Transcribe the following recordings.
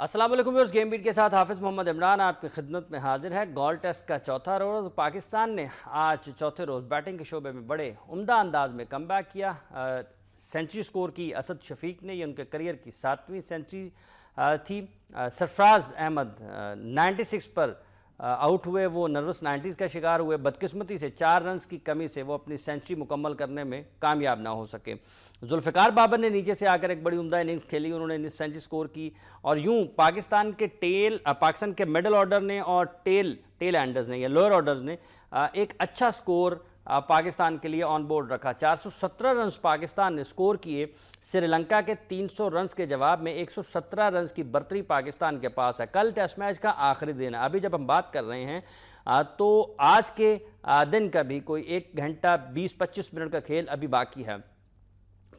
अस्सलाम वालेकुम viewers, game beat के साथ हाफिज़ मोहम्मद इमरान आपकी खिदमत में हाजिर है। गॉल टेस्ट का चौथा रोज़ पाकिस्तान ने आज चौथे रोज़ बैटिंग के शोबे में बड़े उम्दा अंदाज में कमबैक किया। सेंचुरी स्कोर की असद शफीक ने, ये उनके करियर की 7वीं सेंचुरी थी। सरफराज अहमद 96 पर आउट हुए, वो नर्वस 90s का शिकार हुए। बदकिस्मती से 4 रन्स की कमी से वो अपनी सेंचुरी मुकम्मल करने में कामयाब ना हो सके। जुल्फ़िकार बाबर ने नीचे से आकर एक बड़ी उम्दा इनिंग्स खेली, उन्होंने सेंचुरी स्कोर की। और यूं पाकिस्तान के मिडल ऑर्डर ने और टेल एंडर्स ने या लोअर ऑर्डर्स ने एक अच्छा स्कोर पाकिस्तान के लिए ऑन बोर्ड रखा। 417 रन्स पाकिस्तान ने स्कोर किए। श्रीलंका के 300 रन्स के जवाब में 117 रन्स की बर्तरी पाकिस्तान के पास है। कल टेस्ट मैच का आखिरी दिन है। अभी जब हम बात कर रहे हैं तो आज के दिन का भी कोई 1 घंटा 20-25 मिनट का खेल अभी बाकी है।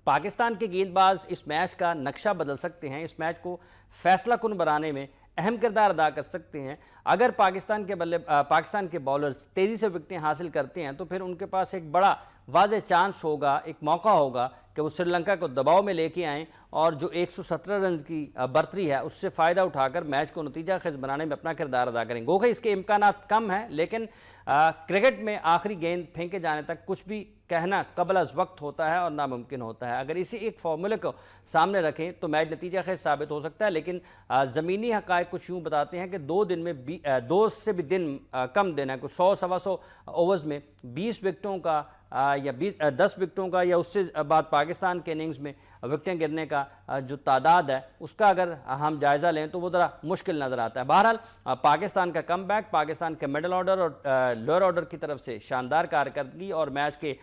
पाकिस्तान के गेंदबाज इस मैच का नक्शा बदल सकते हैं, इस मैच को फैसला कुन बनाने में अहम किरदार अदा कर सकते हैं। अगर पाकिस्तान के बॉलर्स तेज़ी से विकेटें हासिल करते हैं तो फिर उनके पास एक बड़ा वाज़ेह चांस होगा, एक मौका होगा कि वो श्रीलंका को दबाव में लेके आएँ और जो 117 रन की बर्तरी है उससे फ़ायदा उठाकर मैच को नतीजा खेज बनाने में अपना किरदार अदा करेंगे। गोखा इसके इम्कानात कम हैं, लेकिन क्रिकेट में आखिरी गेंद फेंके जाने तक कुछ भी कहना कबल अज़ वक्त होता है और नामुमकिन होता है। अगर इसी एक फार्मूले को सामने रखें तो मैच नतीजा खेज साबित हो सकता है, लेकिन ज़मीनी हक़ाइक़ कुछ यूँ बताते हैं कि 2 दिन में 2 से भी दिन कम दिन है, कुछ 100-125 ओवर्स में 20 विकेटों का या 10 विकेटों का या उससे बाद पाकिस्तान के इनिंग्स में विकेटें गिरने का जो तादाद है उसका अगर हम जायज़ा लें तो वो ज़रा मुश्किल नज़र आता है। बहरहाल पाकिस्तान का कमबैक, पाकिस्तान के मिडल ऑर्डर और लोअर ऑर्डर की तरफ से शानदार कारकर्दगी और मैच के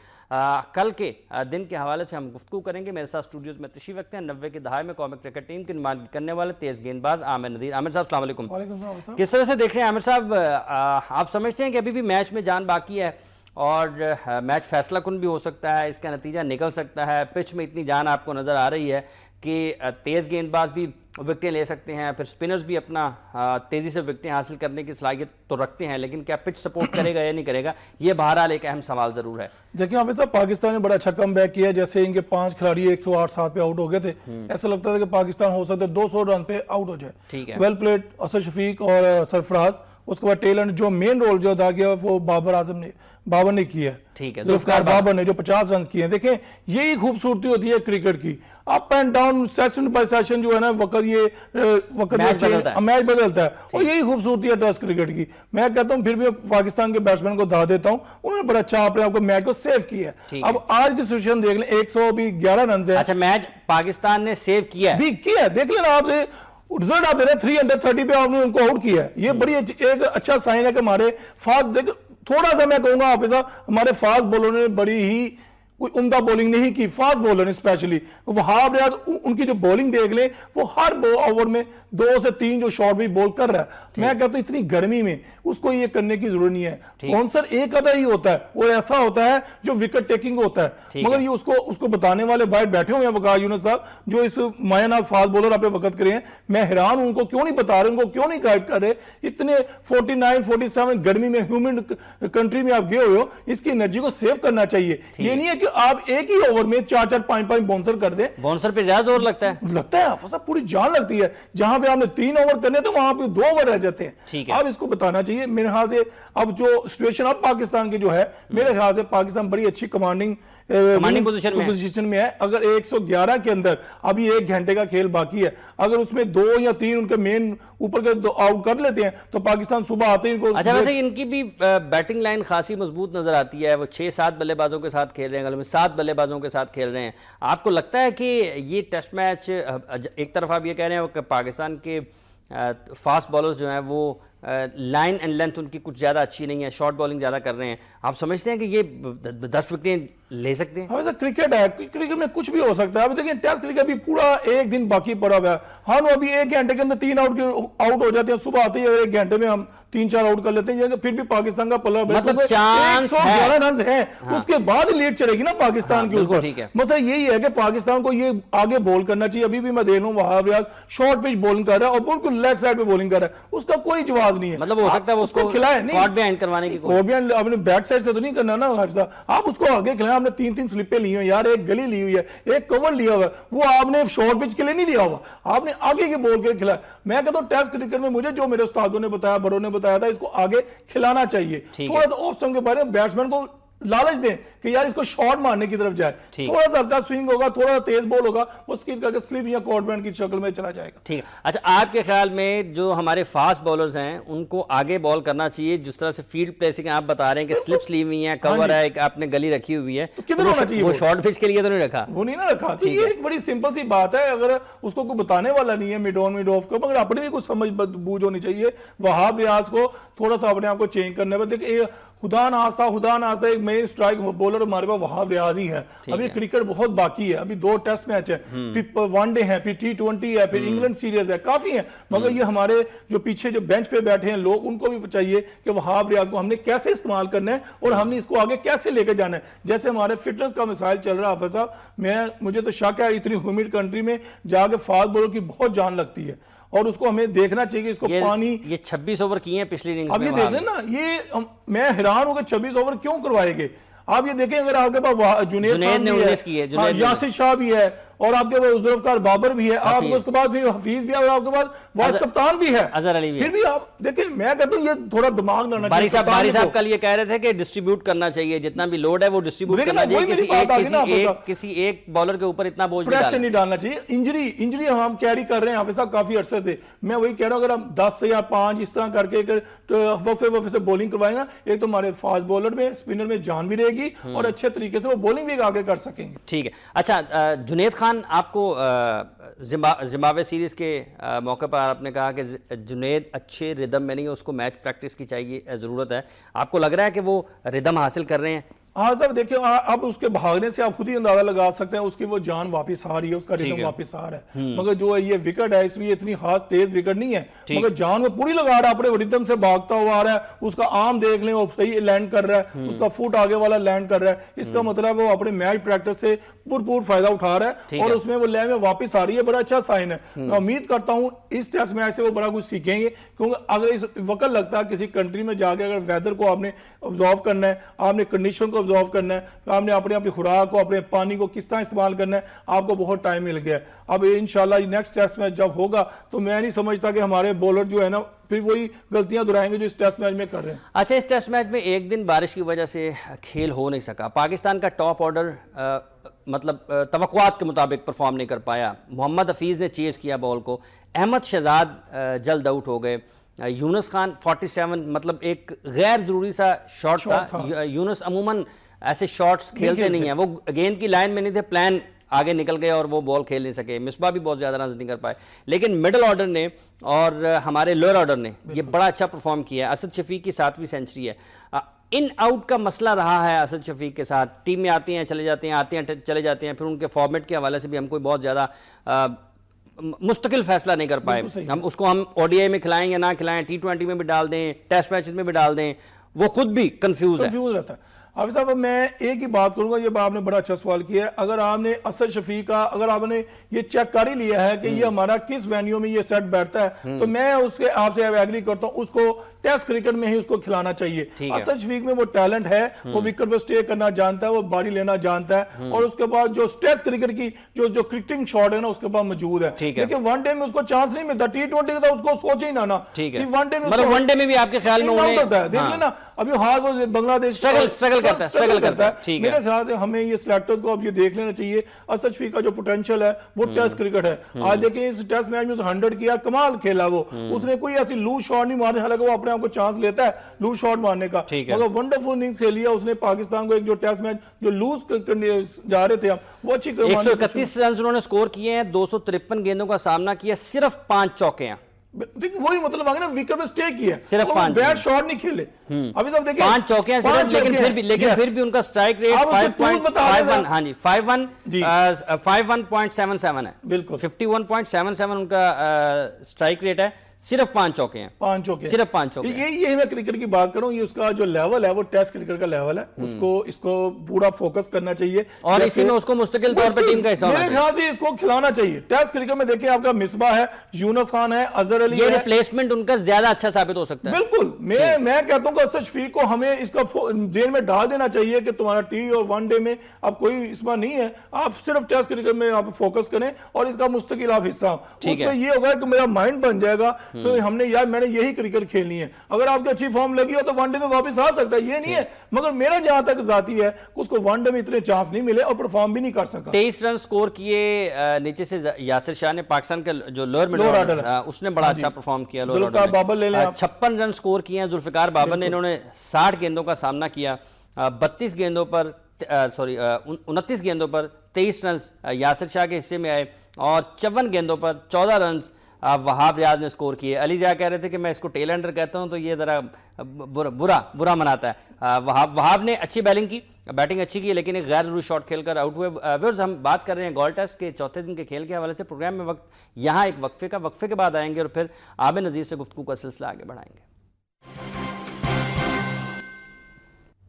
कल के दिन के हवाले से हम गुफ्तगू करेंगे। मेरे साथ स्टूडियोज़ में तशरीफ़ रखते हैं 90 की दहाई में कौमी क्रिकेट टीम की नुमाइंदगी करने वाले तेज़ गेंदबाज आमिर नदीर। आमिर साहब अस्सलाम वालेकुम। किस तरह से देख रहे हैं आमिर साहब, आप समझते हैं कि अभी भी मैच में जान बाकी है और मैच फैसला कुन भी हो सकता है, इसका नतीजा निकल सकता है? पिच में इतनी जान आपको नज़र आ रही है कि तेज़ गेंदबाज भी विकेटें ले सकते हैं, फिर स्पिनर्स भी अपना तेज़ी से विकेटें हासिल करने की सलाहियत तो रखते हैं, लेकिन क्या पिच सपोर्ट करेगा या नहीं करेगा, ये बहरहाल एक अहम सवाल ज़रूर है। देखिए हाफिज़ साहब, पाकिस्तान ने बड़ा अच्छा कमबैक किया। जैसे इनके 5 खिलाड़ी 108 पे आउट हो गए थे, ऐसा लगता था कि पाकिस्तान हो सकता है 200 रन पे आउट हो जाए। ठीक है, वेल प्लेड असद शफीक और सरफराज। उसके बाद टेल जो मेन रोल जो अदा किया वो बाबर ने किया। ठीक है, जुल्फ़िकार बाबर ने जो 50 रन किए हैं। देखें यही खूबसूरती होती है क्रिकेट की, up and down, session bye session जो है ना मैच बदलता है और यही खूबसूरती है टेस्ट क्रिकेट की। मैं कहता हूं फिर भी पाकिस्तान के बैट्समैन को धा देता हूं, उन्होंने बड़ा अच्छा अपने आप को मैच को सेव किया। अब आज की सिचुएशन देख लें, 111 रन है। अच्छा, मैच पाकिस्तान ने सेव किया है, देख लेना आप रिजल्ट आते रहे 330 पे आपने उनको आउट किया है। ये बड़ी एक अच्छा साइन है कि हमारे फास्ट, थोड़ा सा मैं कहूंगा हाफिज़ साहब, हमारे फास्ट बॉलरों ने बड़ी ही कोई उम्दा बॉलिंग नहीं की। फास्ट बॉलर ने स्पेशली वहाब रियाज, उनकी जो बॉलिंग देख ले, वो हर ओवर में 2 से 3 जो शॉट भी बॉल कर रहा है। मैं कहता हूं इतनी गर्मी में उसको ये करने की जरूरत नहीं है। कौनसर एक आधा ही होता है, वो ऐसा होता है जो विकेट टेकिंग होता है, मगर ये उसको बताने वाले बाहर बैठे हुए हैं वकार यूनुस साहब, जो इस मायानाथ फास्ट बॉलर आपने वक्त करे हैं। मैं हैरान हूं, उनको क्यों नहीं बता रहे, उनको क्यों नहीं गाइड कर रहे। इतने 49-47 गर्मी में ह्यूमिड कंट्री में आप गए हुए हो, इसकी एनर्जी को सेव करना चाहिए। ये नहीं है कि आप एक ही ओवर में 4-4, 5-5 बाउंसर कर दें। बाउंसर पे ज्यादा जोर लगता है पूरी जान लगती है। जहां पे आपने 3 ओवर करने तो वहां पे 2 ओवर रह जाते हैं। अब इसको बताना चाहिए मेरे ख्याल से। अब जो सिचुएशन अब पाकिस्तान की जो है, मेरे ख्याल से पाकिस्तान बड़ी अच्छी कमांडिंग पोजीशन में है। अगर 111 के अंदर अभी 1 घंटे का खेल बाकी है, अगर उसमें 2 या 3 उनके मेन ऊपर के आउट कर लेते हैं तो पाकिस्तान सुबह आते ही। अच्छा, वैसे इनकी भी बैटिंग लाइन खासी मजबूत नजर आती है। वो 6-7 बल्लेबाजों के साथ खेल रहे हैं, 7 बल्लेबाजों के साथ खेल रहे हैं। आपको लगता है कि ये टेस्ट मैच, एक तरफ आप ये कह रहे हैं कि पाकिस्तान के फास्ट बॉलर्स जो हैं वो लाइन एंड लेंथ उनकी कुछ ज़्यादा अच्छी नहीं है, शॉर्ट बॉलिंग ज़्यादा कर रहे हैं, आप समझते हैं कि ये 10 विकेटें ले सकते हैं? वैसे क्रिकेट है, क्रिकेट में कुछ भी हो सकता है। अभी देखिए टेस्ट क्रिकेट भी पूरा 1 दिन बाकी पड़ा हुआ है। हाँ, अभी 1 घंटे के अंदर 3 आउट हो जाते हैं। सुबह आते ही 1 घंटे में हम 3-4 आउट कर लेते हैं, फिर भी पाकिस्तान का पल्ला मतलब चांस 111 रन है। हाँ। उसके बाद लीड चलेगी ना पाकिस्तान के ऊपर। मसला यही है कि पाकिस्तान को ये आगे बॉल करना चाहिए। अभी भी मैं देख लूं Wahab Riaz short pitch bowling कर रहा है और बिल्कुल लेग साइड पे बॉलिंग कर रहा है, उसका कोई जवाब अंदाज नहीं है। मतलब हो सकता है वो उसको खिलाए नहीं, कॉर्ड बिहाइंड करवाने की कॉर्ड बिहाइंड आपने बैक साइड से तो नहीं करना ना हाफिज साहब, आप उसको आगे खिलाए। आपने 3-3 स्लिपें ली हुई यार, एक गली ली हुई है, एक कवर लिया हुआ है, वो आपने शॉर्ट पिच के लिए नहीं लिया हुआ, आपने आगे के बॉल के खिलाया। मैं कहता हूं टेस्ट क्रिकेट में मुझे जो मेरे उस्तादों ने बताया, बड़ों ने बताया था, इसको आगे खिलाना चाहिए। थोड़ा सा ऑफ स्टंप के बारे में बैट्समैन को लालच दें कि यार इसको शॉट मारने की तरफ जाए, थोड़ा सा हल्का स्विंग होगा, थोड़ा सा तेज बॉल होगा, वो स्किड करके स्लिप या कॉर्ड बैंड की शक्ल में चला जाएगा। ठीक है। अच्छा, आपके ख्याल में जो हमारे फास्ट बॉलर्स हैं उनको आगे बॉल करना चाहिए, जिस तरह से फील्ड प्लेसिंग आप बता रहे हैं कि स्लिप्स ली हुई हैं, कवर है, एक आपने गली रखी हुई है, तो किधर होना चाहिए? वो शॉर्ट पिच के लिए तो नहीं रखा, वो नहीं ना रखा। तो ये एक बड़ी सिंपल सी बात है, अगर उसको कोई बताने वाला नहीं है मिड ऑन मिड ऑफ को, मगर अपनी भी कुछ समझ बूझ होनी चाहिए। वहाब रियाज को थोड़ा सा अपने आप को चेंज करने पर देखिए, खुदा नास्ता एक मेन स्ट्राइक बॉलर हमारे पास वहाब रियाज ही है। अभी क्रिकेट बहुत बाकी है, अभी 2 टेस्ट मैच है, फिर वनडे है, फिर T20 है, फिर इंग्लैंड सीरीज है, काफी है। मगर ये हमारे जो पीछे जो बेंच पे बैठे हैं लोग, उनको भी चाहिए कि वहाब रियाज को हमने कैसे इस्तेमाल करना है और हमने इसको आगे कैसे लेकर जाना है। जैसे हमारे फिटनेस का मिसाइल चल रहा है हाफिज साहब, मुझे तो शक है इतनी ह्यूमिड कंट्री में जाके फास्ट बॉलर की बहुत जान लगती है, और उसको हमें देखना चाहिए कि इसको पानी। ये 26 ओवर किए हैं पिछली इनिंग्स अब में। ये देख लेना, ये मैं हैरान हूं कि 26 ओवर क्यों करवाएंगे। आप ये देखें, अगर आपके पास जुनैद ने 19 की है, यासिर शाह भी है, और आपके पास जुल्फकार बाबर भी है, आपके उसके बाद फिर हफीज भी है, और आपके पास वाइस कप्तान भी है, अजहर अली भी। फिर भी आप देखिए, मैं कहता हूं ये थोड़ा दिमाग लगाना चाहिए। बारी साहब कल ये कह रहे थे कि डिस्ट्रीब्यूट करना चाहिए, जितना भी लोड है वो डिस्ट्रीब्यूट करना चाहिए, किसी एक बॉलर के ऊपर इतना बोझ प्रेशर नहीं डालना चाहिए। इंजरी हम कैरी कर रहे हैं हाफिज साहब काफी अरसे से। मैं वही कह रहा हूं, अगर हम 10 या 5 इस तरह करके वफे से बॉलिंग करवाएंगे ना, एक तो हमारे फास्ट बॉलर में, स्पिनर में जान भी रहेगी, और अच्छे तरीके से वो बॉलिंग भी आगे कर सकेंगे। ठीक है। अच्छा, जुनैद खान, आपको जिम्बाब्वे सीरीज के मौके पर आपने कहा कि जुनैद अच्छे रिदम में नहीं है, उसको मैच प्रैक्टिस की चाहिए, ज़रूरत है। आपको लग रहा है कि वो रिदम हासिल कर रहे हैं? हाँ साहब, देखिए अब उसके भागने से आप खुद ही अंदाजा लगा सकते हैं उसकी वो जान वापस आ रही है, उसका रिदम वापस आ रहा है। मगर जो ये विकेट है, इसमें इतनी खास तेज विकेट नहीं है, मगर जान वो पूरी लगा रहा है, अपने रिदम से भागता हुआ आ रहा है। उसका आर्म देख लें, वो सही लैंड कर रहा है, उसका फुट आगे वाला लैंड कर रहा है। इसका मतलब वो अपने मैच प्रैक्टिस से भरपूर फायदा उठा रहा है, और उसमें वो लैंड में वापस आ रही है। बड़ा अच्छा साइन है। मैं उम्मीद करता हूँ इस टेस्ट मैच से वो बड़ा कुछ सीखेंगे, क्योंकि अगर इस वक्त लगता है किसी कंट्री में जाके अगर वेदर को आपने ऑब्जर्व करना है, आपने कंडीशन को ऑब्जर्व करना है, आपने अपनी खुराक को, अपने पानी को किस तरह इस्तेमाल करना है, आपको बहुत टाइम मिल गया। अब इंशाल्लाह नेक्स्ट टेस्ट मैच जब होगा, तो मैं नहीं समझता कि हमारे बॉलर जो है ना फिर वही गलतियां दोहराएंगे जो इस टेस्ट मैच में कर रहे हैं। अच्छा, इस टेस्ट मैच में एक दिन बारिश की वजह से खेल हो नहीं सका। पाकिस्तान का टॉप ऑर्डर मतलब तवक्कुआत के मुताबिक परफॉर्म नहीं कर पाया। मोहम्मद हफीज़ ने चेज किया बॉल को, अहमद शहजाद जल्द आउट हो गए, यूनुस खान 47 मतलब एक गैर ज़रूरी सा शॉट था। यूनुस अमूमन ऐसे शॉट्स खेलते नहीं हैं, वो गेंद की लाइन में नहीं थे, प्लान आगे निकल गए और वो बॉल खेल नहीं सके। मिसबा भी बहुत ज़्यादा रन नहीं कर पाए, लेकिन मिडिल ऑर्डर ने और हमारे लोअर ऑर्डर ने ये बड़ा अच्छा परफॉर्म किया है। असद शफीक की 7वीं सेंचुरी है। इन आउट का मसला रहा है असद शफीक के साथ, टीम में आते हैं चले जाते हैं, आते हैं चले जाते हैं, फिर उनके फॉर्मेट के हवाले से भी हम कोई बहुत ज़्यादा मुस्तकिल फैसला नहीं कर पाए। हम उसको हम ODI में खिलाएं या ना खिलाएं, T20 में भी डाल दें, टेस्ट मैचेस में भी डाल दें, वो खुद भी कंफ्यूज रहता है। हाफिज साहब, मैं एक ही बात करूंगा, ये आपने बड़ा अच्छा सवाल किया है। अगर आपने असद शफीक का अगर आपने ये चेक कर ही लिया है कि ये हमारा किस वेन्यू में ये सेट बैठता है, तो मैं उसके आपसे एग्री करता हूं, उसको टेस्ट क्रिकेट में ही उसको खिलाना चाहिए। असद शफीक में वो टैलेंट है, वो विकेट पर स्टे करना जानता है, वो बारी लेना जानता है, और उसके बाद जो टेस्ट क्रिकेट की जो क्रिकेटिंग शॉट है ना, उसके पास मौजूद है। लेकिन वनडे में उसको चांस नहीं मिलता, T20 का उसको सोच ही ना वनडे में भी आपके ख्याल में देख लेना, अभी हाल वो बांग्लादेश स्ट्रगल करता है। मेरे ख्याल से हमें ये सिलेक्टर्स को अब ये देख लेना चाहिए, असद शफीक का जो पोटेंशियल है वो टेस्ट क्रिकेट है। आज देखिए इस टेस्ट मैच में 100 किया, कमाल खेला वो, उसने कोई ऐसी लूज शॉट नहीं मारी, हालांकि वो अपने आप को चांस लेता है लूज शॉट मारने का, मगर वंडरफुल इनिंग्स खेली है उसने। पाकिस्तान को एक जो टेस्ट मैच जो लूज जा रहे थे हम, वो अच्छी 131 रन उन्होंने स्कोर किए हैं, 253 गेंदों का सामना किया, सिर्फ 5 चौके हैं। वही मतलब आ गया ना, विकेट पे स्टे किया, सिर्फ 5 बैट शॉट नहीं खेले। अभी सब देखिए 5 चौके हैं सिर्फ, लेकिन फिर भी उनका स्ट्राइक रेट 5.51, हाँ जी 51.77 है, बिल्कुल 51.77 उनका स्ट्राइक रेट है, सिर्फ 5 चौके हैं, 5 चौके, सिर्फ 5 चौके। ये मैं क्रिकेट की बात करूं, ये उसका जो लेवल है वो टेस्ट क्रिकेट का लेवल है, इसको पूरा फोकस करना चाहिए और इसी में उसको मुस्तकिल तौर पे टीम का हिस्सा होना मेरे ख्याल से इसको खिलाना चाहिए। टेस्ट क्रिकेट में देखिए आपका मिसबा है, यूनुस खान है, अजहर अली ये है, रिप्लेसमेंट उनका ज्यादा अच्छा साबित हो सकता है। बिल्कुल, मैं कहता हूं कि असद शफीक को हमें इसका जेल में डाल देना चाहिए कि तुम्हारा टी और वनडे में अब कोई इसमें नहीं है, आप सिर्फ टेस्ट क्रिकेट में आप फोकस करें और इसका मुस्तकिल आप हिस्सा। उसमें ये होगा कि मेरा माइंड बन जाएगा तो हमने यार मैंने यही क्रिकेट खेलनी है। अगर आपकी अच्छी फॉर्म लगी हो तो वनडे में वापस आ सकता है, ये नहीं है, मगर मेरा जहां तक जाती है उसको वनडे में इतने चांस नहीं मिले और परफॉर्म भी नहीं कर सका। 23 रन स्कोर किए नीचे से यासिर शाह ने, पाकिस्तान के जो लोअर मिडल ऑर्डर उसने बड़ा अच्छा परफॉर्म किया। लोअर ऑर्डर बाबर ले लें, 56 रन स्कोर किए हैं जुल्फिकार बाबर ने। इन्होंने 60 गेंदों का सामना किया, 32 गेंदों पर 29 गेंदों पर 23 रन यासिर शाह के हिस्से में आए और 54 गेंदों पर 14 रन वहाब रियाज ने स्कोर किए। अली जिया कह रहे थे कि मैं इसको टेल एंडर कहता हूं तो ये ज़रा बुरा मनाता है। वहाब ने अच्छी बैटिंग अच्छी की, लेकिन एक गैर जरूरी शॉट खेलकर आउट हुए। व्यूअर्स, हम बात कर रहे हैं गोल्ड टेस्ट के चौथे दिन के खेल के हवाले से। प्रोग्राम में वक्त यहाँ एक वक्फे के बाद आएंगे और फिर आबिद नज़ीर से गुफ्तगू का सिलसिला आगे बढ़ाएंगे।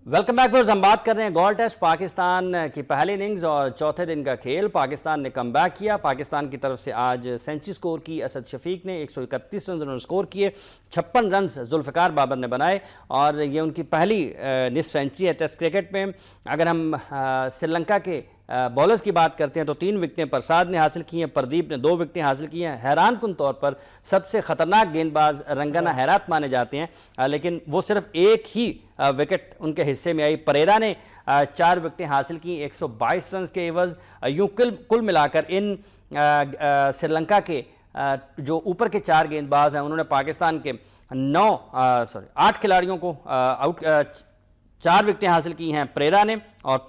वेलकम बैक व्यूअर्स, हम बात कर रहे हैं गोल्ड टेस्ट, पाकिस्तान की पहली इनिंग्स और चौथे दिन का खेल। पाकिस्तान ने कम बैक किया। पाकिस्तान की तरफ से आज सेंचुरी स्कोर की असद शफीक ने, 131 रन उन्होंने स्कोर किए, 56 रन जुल्फिकार बाबर ने बनाए और ये उनकी पहली निस्फ सेंचुरी है टेस्ट क्रिकेट में। अगर हम श्रीलंका के बॉलर्स की बात करते हैं तो 3 विकेटें प्रसाद ने हासिल की हैं, प्रदीप ने 2 विकेटें हासिल की हैं। हैरान कुन तौर पर सबसे खतरनाक गेंदबाज रंगना हैरात माने जाते हैं, लेकिन वो सिर्फ एक ही विकेट उनके हिस्से में आई। परेरा ने 4 विकेटें हासिल की 122 रन के एवज। यूं कुल मिलाकर इन श्रीलंका के जो ऊपर के 4 गेंदबाज हैं उन्होंने पाकिस्तान के 8 खिलाड़ियों को 4 विकेटें हासिल की हैं परेरा ने और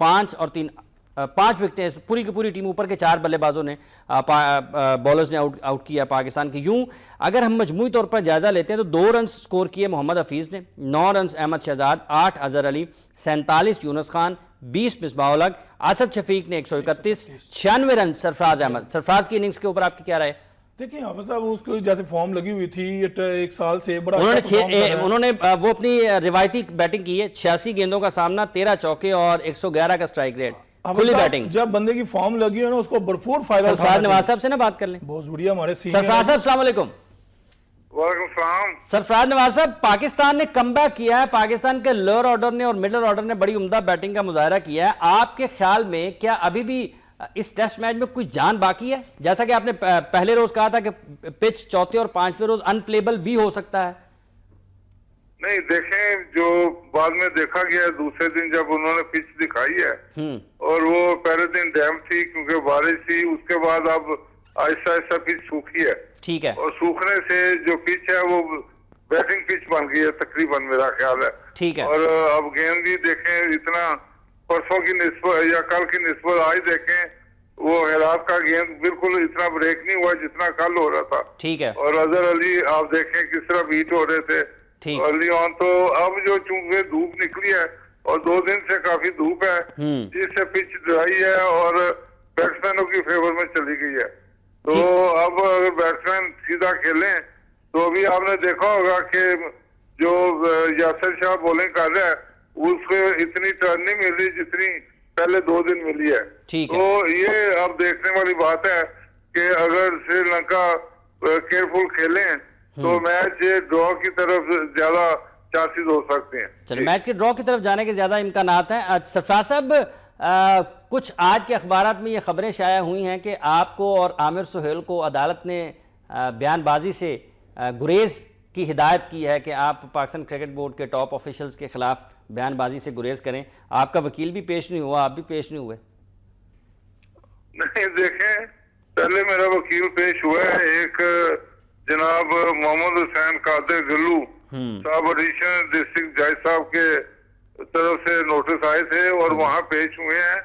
5 विकेटें पूरी की पूरी टीम ऊपर के 4 बल्लेबाजों ने बॉलर्स ने आउट किया पाकिस्तान की। यूं अगर हम मजमूई तौर पर जायजा लेते हैं तो 2 रन स्कोर किए मोहम्मद हफीज ने, 9 रन अहमद शहजाद, 8 अजहर अली, 47 यूनुस खान, 20 मिसबाह उल हक, असद शफीक ने 131, 96 रन सरफराज अहमद। सरफराज की इनिंग्स के ऊपर आपकी क्या राय है? देखिए हाफिज साहब, उसको जैसे फॉर्म लगी हुई थी एक साल से बड़ा उन्होंने वो अपनी रिवायती बैटिंग की है, 86 गेंदों का सामना, 13 चौके और 111 का स्ट्राइक रेट, खुली बैटिंग। जब बंदे की फॉर्म लगी है ना उसको भरपूर फायदा। सरफराज नवाज साहब से ना बात कर लें। बहुत बढ़िया हमारे सीनियर। सरफराज साहब अस्सलाम वालेकुम। वालेकुम सलाम। सरफराज नवाज साहब, पाकिस्तान ने कमबैक किया है। पाकिस्तान के लोअर ऑर्डर ने और मिडिल ऑर्डर ने बड़ी उम्दा बैटिंग का मुजाहरा किया है। आपके ख्याल में क्या अभी भी इस टेस्ट मैच में कोई जान बाकी है? जैसा कि आपने पहले रोज कहा था कि पिच चौथे और 5वें रोज अनप्लेबल भी हो सकता है। नहीं, देखें जो बाद में देखा गया दूसरे दिन जब उन्होंने पिच दिखाई है और वो पहले दिन डैम थी क्योंकि बारिश थी, उसके बाद अब आहिस्ता आहिस्ता पिच सूखी है। ठीक है। और सूखने से जो पिच है वो बैटिंग पिच बन गई है तकरीबन, मेरा ख्याल है। ठीक है। और अब गेंद भी देखें, इतना परसों की निस्बत या कल की निस्बत आज देखें, वो हेरात का गेंद बिल्कुल इतना ब्रेक नहीं हुआ जितना कल हो रहा था। ठीक है। और अजहर अली आप देखें किस तरह बीट हो रहे थे अर्ली ऑन। तो अब जो चूंकि धूप निकली है और 2 दिन से काफी धूप है जिससे पिच ड्राई है और बैट्समैनों की फेवर में चली गई है। तो अब अगर बैट्समैन सीधा खेलें तो अभी आपने देखा होगा कि जो यासिर शाह बॉलिंग कर रहा है उसको इतनी टर्न नहीं मिल रही जितनी पहले 2 दिन मिली है। तो ये अब देखने वाली बात है कि अगर श्रीलंका केयरफुल खेलें तो मैच ड्रॉ की तरफ ज्यादा चांसेस हो सकते हैं। चलो, मैच के ड्रॉ की तरफ जाने के ज्यादा इम्कानात हैं। सरफराज साहब, कुछ आज के अखबारात में ये खबरें शाया हुई हैं कि आपको और आमिर सुहेल को अदालत ने बयानबाजी से गुरेज की हिदायत की है कि आप पाकिस्तान क्रिकेट बोर्ड के टॉप ऑफिशियल्स के खिलाफ बयानबाजी से गुरेज करें। आपका वकील भी पेश नहीं हुआ, आप भी पेश नहीं हुए। नहीं, देखें पहले मेरा वकील पेश हुआ है, एक जनाब मोहम्मद हुसैन कादिर गल्लू साहब एडिशनल डिस्ट्रिक्ट जज साहब के तरफ से नोटिस आए थे और वहाँ पेश हुए हैं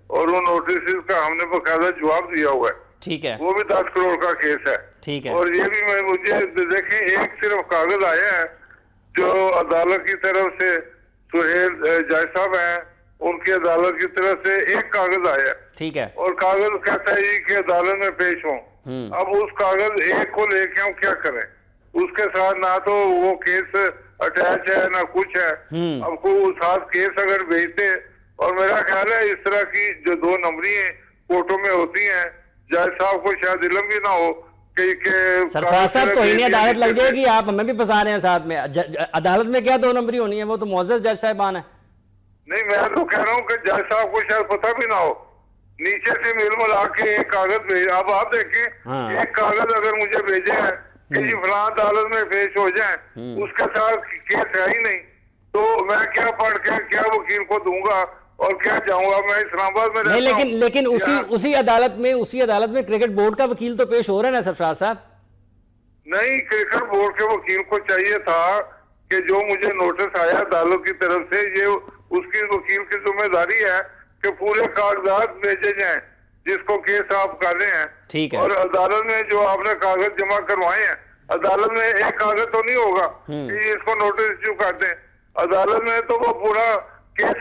और उन नोटिस का हमने बकायदा जवाब दिया हुआ है। ठीक है। वो भी 10 करोड़ का केस है। ठीक है। और ये भी मुझे देखें, एक सिर्फ कागज आया है जो अदालत की तरफ से सुहेल जज साहब हैं उनकी अदालत की तरफ से एक कागज आया है। ठीक है। और कागज कहता है कि अदालत में पेश हो। अब उस कागज एक को लेके हम क्या करें? उसके साथ ना तो वो केस अटैच है ना कुछ है। अब को साथ केस अगर भेजते, और मेरा ख्याल है इस तरह की जो 2 नंबरी कोर्टों में होती हैं, जज साहब को शायद इल्म भी ना हो कि सरफराज साहब तो ही अदालत लग जाएगी, आप हमें भी फंसा रहे हैं साथ में। अदालत में क्या 2 नंबरी होनी है, वो तो मुअज़्ज़ज़ जज साहिबान है। नहीं, मैं तो कह रहा हूँ कि जज साहब को शायद पता भी ना हो, नीचे से मिल मिला के एक कागज भेज। अब आप देखें, एक कागज अगर मुझे भेजे हैं कि जी फलां अदालत में पेश हो जाए, उसके साथ केस है ही नहीं, तो मैं क्या पढ़ के क्या वकील को दूंगा और क्या जाऊंगा? मैं इस्लामाबाद में नहीं, लेकिन उसी अदालत में क्रिकेट बोर्ड का वकील तो पेश हो रहा है ना सरफराज साहब? नहीं, क्रिकेट बोर्ड के वकील को चाहिए था कि जो मुझे नोटिस आया अदालत की तरफ से, ये उसकी वकील की जिम्मेदारी है कि पूरे कागजात भेजे जाएं जिसको केस आप कर रहे हैं। ठीक है। और अदालत में जो आपने कागज जमा करवाए हैं, अदालत में एक कागज तो नहीं होगा कि इसको नोटिस इश्यू कर दें। अदालत में तो वो पूरा केस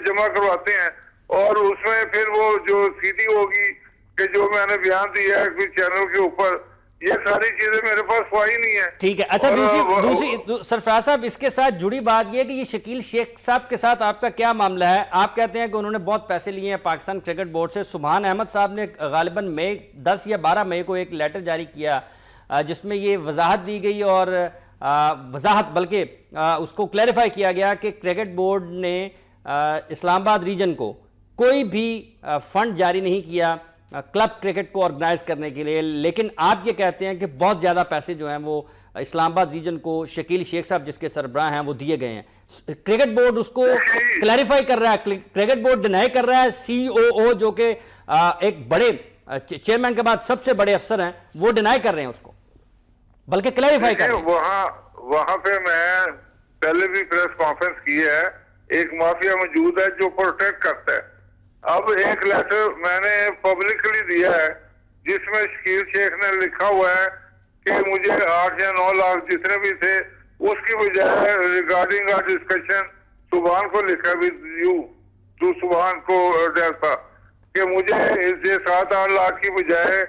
जमा करवाते हैं, और उसमें फिर वो जो सीधी होगी कि जो मैंने बयान दिया है कुछ चैनल के ऊपर, ये सारी चीजें मेरे पास हुआ ही नहीं है। ठीक है। अच्छा, दूसरी सरफराज साहब, इसके साथ जुड़ी बात यह कि ये शकील शेख साहब के साथ आपका क्या मामला है? आप कहते हैं कि उन्होंने बहुत पैसे लिए हैं पाकिस्तान क्रिकेट बोर्ड से। सुभान अहमद साहब ने गालिबन 10 या 12 मई को एक लेटर जारी किया जिसमें ये वजाहत दी गई, और बल्कि उसको क्लैरिफाई किया गया कि क्रिकेट बोर्ड ने इस्लामाबाद रीजन को कोई भी फंड जारी नहीं किया क्लब क्रिकेट को ऑर्गेनाइज करने के लिए। लेकिन आप ये कहते हैं कि बहुत ज़्यादा पैसे जो हैं वो इस्लामाबाद रीजन को शकील शेख साहब जिसके सरबराह हैं वो दिए गए हैं। क्रिकेट बोर्ड उसको क्लैरिफाई कर रहा है, क्रिकेट बोर्ड डिनाई कर रहा है। COO जो कि एक बड़े चेयरमैन के बाद सबसे बड़े अफसर हैं, वो डिनाई कर रहे हैं उसको, बल्कि क्लैरिफाई कर रहे हैं। वहां पे मैं पहले भी प्रेस कॉन्फ्रेंस की है, एक माफिया मौजूद है जो प्रोटेक्ट करता है। अब एक लेटर मैंने पब्लिकली दिया है जिसमें शकील शेख ने लिखा हुआ है कि मुझे 8 या 9 लाख जितने भी थे उसकी बजाय रिगार्डिंग आर डिस्कशन सुभान को लिखा विद यू टू सुभान को था कि मुझे इसे 7-8 लाख की बजाय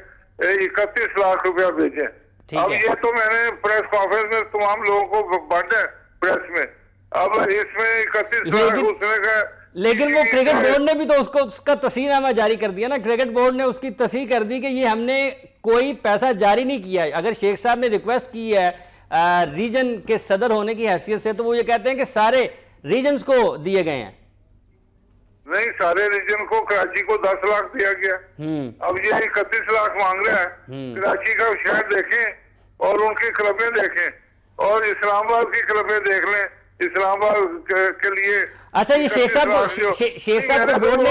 31 लाख रुपया भेजे। अब ये तो मैंने प्रेस कॉन्फ्रेंस में तमाम लोगों को बांटा प्रेस में। अब इसमें 31 लाख उसने कहा, लेकिन वो क्रिकेट बोर्ड ने भी तो उसका तस्हीरनामा जारी कर दिया ना। क्रिकेट बोर्ड ने उसकी तस्हीर कर दी कि ये हमने कोई पैसा जारी नहीं किया है। अगर शेख साहब ने रिक्वेस्ट की है रीजन के सदर होने की हैसियत से, तो वो ये कहते हैं कि सारे रीजन्स को दिए गए हैं। नहीं, सारे रीजन को, कराची को 10 लाख दिया गया। अब ये 31 लाख मांग रहा है। कराची का शहर देखें और उनकी क्लबें देखें, और इस्लामाबाद की क्लबें देख लें इस्लामाबाद के लिए। अच्छा, ये शेख साहब को बोर्ड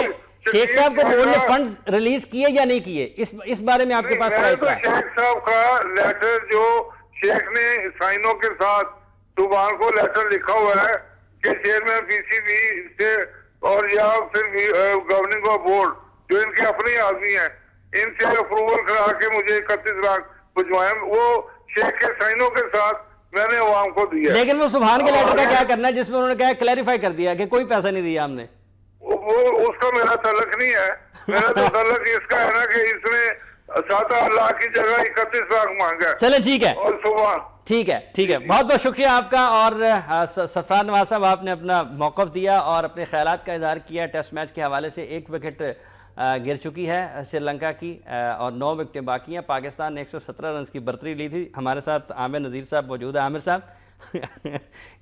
ने फंड्स रिलीज किए या नहीं किए, इस बारे में आपके पास तो शेख साहब का लेटर जो शेख ने साइनों के साथ सुभान को लेटर लिखा हुआ है कि चेयरमैन PCB से और या फिर गवर्निंग बोर्ड जो इनके अपने आदमी हैं, इनसे अप्रूवल करा के मुझे 31 लाख भिजवाए, वो शेख के साइनों के साथ मैंने अवाम को दिया। लेकिन वो सुभान के लेटर का क्या करना है जिसमें उन्होंने क्या क्लैरिफाई कर दिया कि कोई पैसा नहीं दिया हमने? वो उसका मेरा तल्लक नहीं है। मेरा तो तल्लक इसका है ना कि इसने 7-8 लाख की जगह 31 लाख मांगा। चले ठीक है, और सुभान ठीक है। बहुत बहुत शुक्रिया आपका। और सरफराज नवाज साहब, आपने अपना मौक़िफ़ दिया और अपने ख्यालात का इज़हार किया। टेस्ट मैच के हवाले से 1 विकेट गिर चुकी है श्रीलंका की और 9 विकेटें बाकी हैं। पाकिस्तान ने 117 रन की बर्तरी ली थी। हमारे साथ आमिर नज़ीर साहब मौजूद है। आमिर साहब,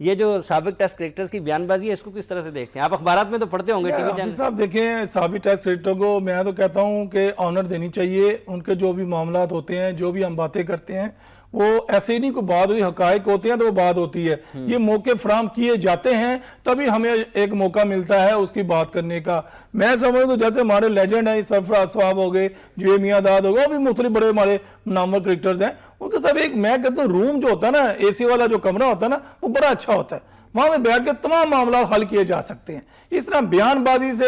ये जो साबिक टेस्ट क्रिकेटर्स की बयानबाजी है, इसको किस तरह से देखते हैं आप? अखबारात में तो पढ़ते होंगे, टीवी चैनल साहब। देखें, साबिक टेस्ट क्रिकेटर को मैं तो कहता हूं कि ऑनर देनी चाहिए। उनके जो भी मामलात होते हैं, जो भी हम बातें करते हैं, वो ऐसे ही नहीं कोई बात होती, हकायक होते हैं तो वो बात होती है। ये मौके फराम किए जाते हैं तभी हमें एक मौका मिलता है उसकी बात करने का। मैं समझ तो जैसे हमारे लेजेंड हैं, सरफराज साहब हो गए, जुए मियां दाद हो गए, वो भी मुख्तलिफ बड़े हमारे नामवर क्रिकेटर्स हैं। उनके सब एक, मैं कहता हूँ, रूम जो होता है ना, AC वाला जो कमरा होता है ना, वो बड़ा अच्छा होता है। वहां में बैठ के तमाम मामला हल किए जा सकते हैं। इस तरह बयानबाजी से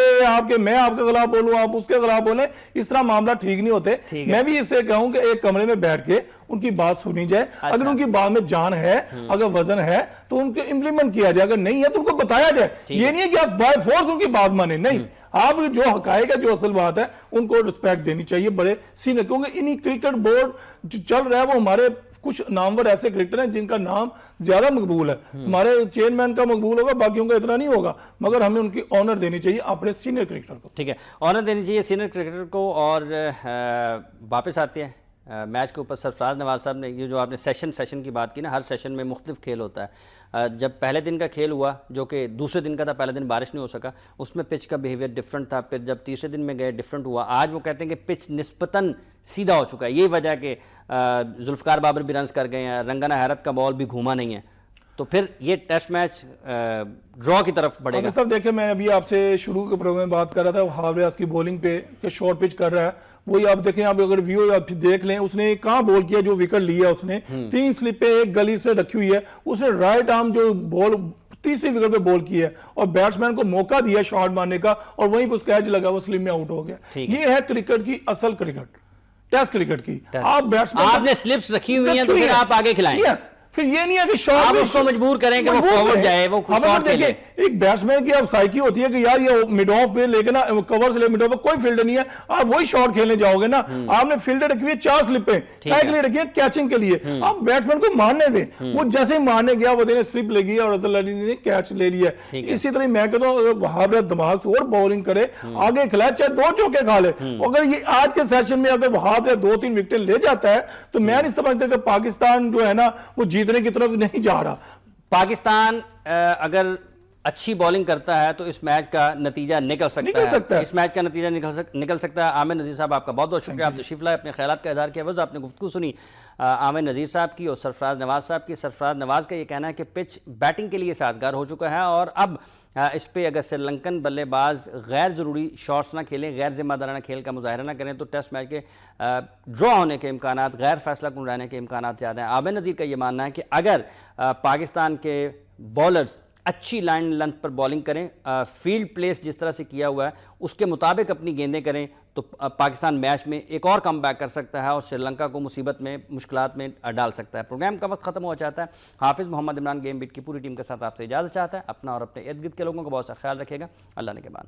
मैं आपके खिलाफ बोलूं, आप उसके खिलाफ बोले, इस तरह मामला ठीक नहीं होते। मैं भी इससे कहूं कि एक कमरे में बैठ के उनकी बात सुनी जाए। अच्छा। अगर उनकी बात में जान है, अगर वजन है, तो उनको इंप्लीमेंट किया जाए। अगर नहीं है तो उनको बताया जाए। ये नहीं है कि आप बाय फोर्स उनकी बात माने, नहीं। आप जो हकायक है, जो असल बात है, उनको रिस्पेक्ट देनी चाहिए बड़े सीनियर, क्योंकि इन्हीं क्रिकेट बोर्ड जो चल रहा है वो हमारे कुछ नामवर ऐसे क्रिकेटर हैं जिनका नाम ज्यादा मकबूल है। हमारे चेयरमैन का मकबूल होगा, बाकियों का इतना नहीं होगा, मगर हमें उनकी ऑनर देनी चाहिए अपने सीनियर क्रिकेटर को। ठीक है, ऑनर देनी चाहिए सीनियर क्रिकेटर को। और वापस आते हैं मैच के ऊपर। सरफराज नवाज साहब ने ये जो आपने सेशन की बात की ना, हर सेशन में मुख्तलिफ खेल होता है। जब पहले दिन का खेल हुआ जो कि दूसरे दिन का था, पहले दिन बारिश नहीं हो सका, उसमें पिच का बिहेवियर डिफरेंट था। फिर जब तीसरे दिन में गए डिफरेंट हुआ। आज वो कहते हैं कि पिच निस्बतन सीधा हो चुका है। यही वजह कि जुल्फ़कार बाबर भी रन्स कर गए हैं, रंगाना हैरत का बॉल भी घूमा नहीं है, तो फिर ये टेस्ट मैच ड्रॉ की तरफ बढ़ेगा। सर देखिए, मैं अभी आपसे शुरू के प्रोग्राम में बात कर रहा था हावरियाज की बॉलिंग पे कि शॉर्ट पिच कर रहा है। वही आप देखें, आप अगर व्यू आप देख लें, उसने कहां बॉल किया, जो विकेट लिया उसने 3 स्लिपें एक गली से रखी हुई है, उसने राइट आर्म जो बॉल तीसरी विकेट पे बॉल की है और बैट्समैन को मौका दिया शॉट मारने का, और वहीं पर कैच लगा, वो स्लिप में आउट हो गया। ये है क्रिकेट की असल क्रिकेट, टेस्ट क्रिकेट की। आप बैट्समैन आपने स्लिप्स रखी हुई हैं तो फिर आप आगे खिलाएं। यस, फिर ये नहीं है कि शॉट आप उसको मजबूर करें कि वो फॉरवर्ड जाए, वो शॉट खेले। एक बैट्समैन की अब साइकी होती है कि यार ये मिड ऑफ पे लेके ना कवर से ले, मिड ऑफ पे कोई फील्डर नहीं है, आप वही शॉट खेलने जाओगे ना। आपने फील्डर रखी हुई है 4 स्लिपें के लिए रखी है कैचिंग के लिए, आप बैट्समैन को मारने दें। वो जैसे ही मारने गया वो देने स्लिप लगी और अजहर अली ने कैच ले लिया। इसी तरह मैं कहता हूँ वहाब दिमाग से और बॉलिंग करे, आगे खिलाए, चाहे 2 चौके खा ले। अगर ये आज के सेशन में अगर वहाब 2-3 विकेट ले जाता है तो मैं नहीं समझता कि पाकिस्तान जो है ना वो जीतने की तरफ नहीं जा रहा। पाकिस्तान अगर अच्छी बॉलिंग करता है तो इस मैच का नतीजा निकल सकता है। इस मैच का नतीजा निकल सकता है। आमिर नज़ीर साहब, आपका बहुत बहुत शुक्रिया, आप तशरीफ लाए, अपने ख्यालात का इज़हार किया। वज़ आपने गुफ्तगू सुनी आमिर नज़ीर साहब की और सरफराज नवाज साहब की। सरफराज नवाज का ये कहना है कि पिच बैटिंग के लिए साजगार हो चुका है और अब इस पर अगर श्रीलंकन बल्लेबाज गैर ज़रूरी शॉट्स ना खेलें, गैर जिम्मेदाराना खेल का मुजाहरा ना करें, तो टेस्ट मैच के ड्रॉ होने के इम्कान, गैर फैसला कुन रहने के इम्कान ज़्यादा हैं। आमिर नज़ीर का ये मानना है कि अगर पाकिस्तान के बॉलर्स अच्छी लाइन लेंथ पर बॉलिंग करें, फील्ड प्लेस जिस तरह से किया हुआ है उसके मुताबिक अपनी गेंदें करें, तो पाकिस्तान मैच में एक और कम बैक कर सकता है और श्रीलंका को मुसीबत में, मुश्किलात में डाल सकता है। प्रोग्राम का वक्त खत्म हो जाता है। हाफिज़ मोहम्मद इमरान गेम बीट की पूरी टीम के साथ आपसे इजाज़त चाहता है। अपना और अपने इर्द गिर्द के लोगों का बहुत सा ख्याल रखेगा। अल्लाह ने के बाद।